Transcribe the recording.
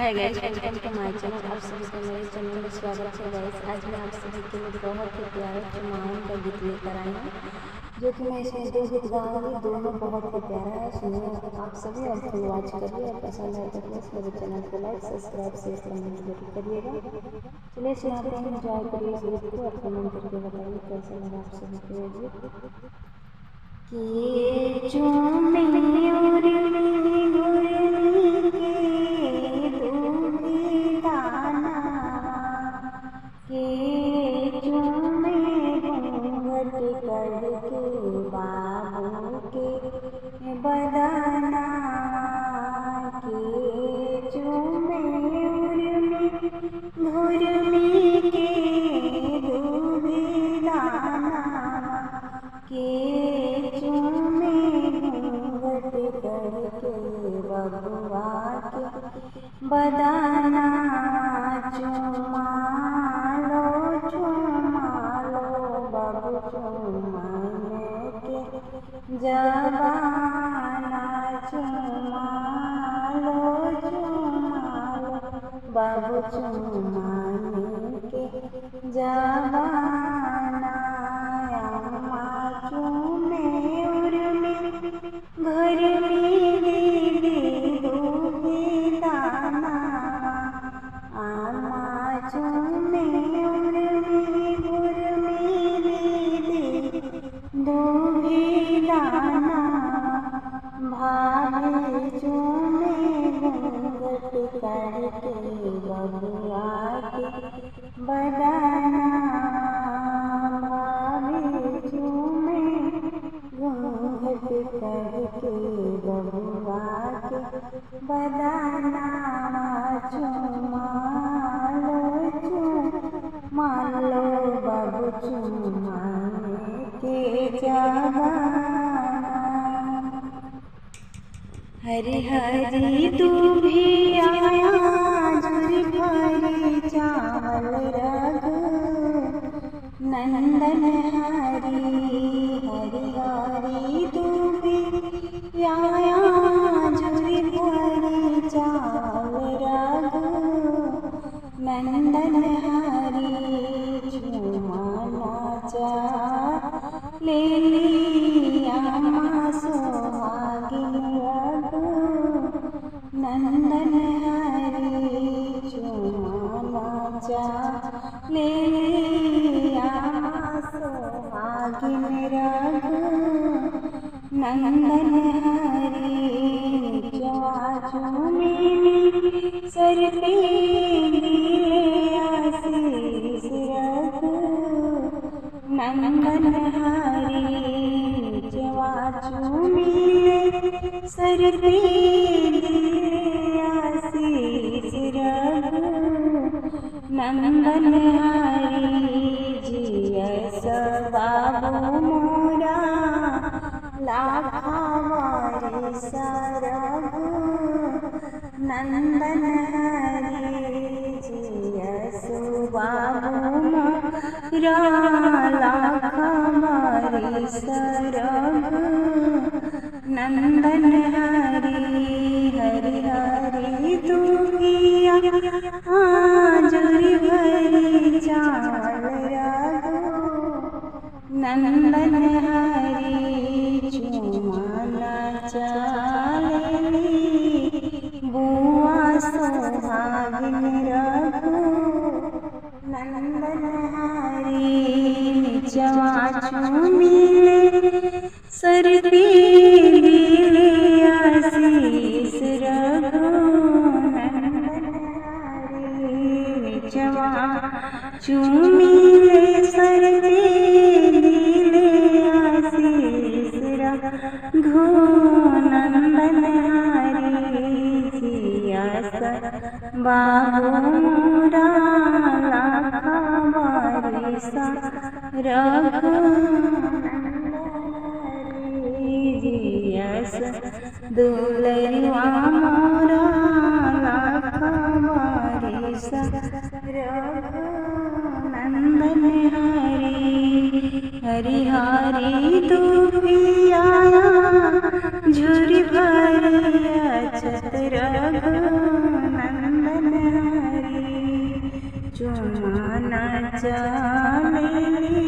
Hi guys, welcome two माय channel. आप सभी का मेरे चैनल में स्वागत है गाइस। आज मैं आप सभी के लिए बहुत ही प्यारा चुमावन का गीत लेकर आई हूँ, जो कि मैं इसमें दो गीत गाऊंगी। दोनों बहुत ही प्यारा है, सुनिए आप सभी और फुल वॉच करिए। और पसंद है तो प्लीज़ मेरे चैनल को लाइक, सब्सक्राइब, शेयर, कमेंट जरूर करिएगा। चलिए सुनाते हैं, एंजॉय करिए इस गीत को और कमेंट करके बताइए कैसा लगा आप सभी को ये गीत। कि चूमे बाबू के बदना के चूमे घुरमी के दूबी दाना के चूमे घूंघट करके बबुआ के बदना चुमा लो बाबू चुमाने के जवाना चुमा लो बाबू चुमाने के जवाना चूमे उर्मी घर में दीदी दूबी दाना आमा चूमे उर्मी घर में दीदी दूबी दाना भाभी चूमे घूंघट करके बबुआ के बदना घूंघट करके बबुआ के बदना चुमा लो बाबू चुमाने के जवाना। हरी हरी तू भी आया जुरी भरी चावल रघु नंदन हरी हरी हरी तू भी आया जुरी भरी चावल रघु नंदन हरी चुमाना चा ले लिया सुहागिन रघु नंदन हरी चुमाना चा ले लिया सुहागिन रघु नंदन हरी चूमी सर पे आशीष रघु नंदन हरी चूमी सर पे आशीष रघु नंदन हरी जियस बाबू मोरा लाखा वारिस रघु नंदन हरी जियस बाबू मोरा लाखा वारिस रघु नंदन हरी हरी हरी तू किया जुरी भरी चावल रघु नंदन हरी चुमाना चाली बुआ सुहागिन रघु नंदन हरी निचवा चूमी सर पे आशीष रघु नंदन हरी निचवा चूमी सर पे आशीष रघु नंदन हरी जियस बाबू मोरा लाखा वारिस रघु जियस दुलरुआ मोरा लाखा वारिस रघु नंदन हरी हरी हरी तू भी आया झुरी भरी अछत रघु नंदन चुमा न जाने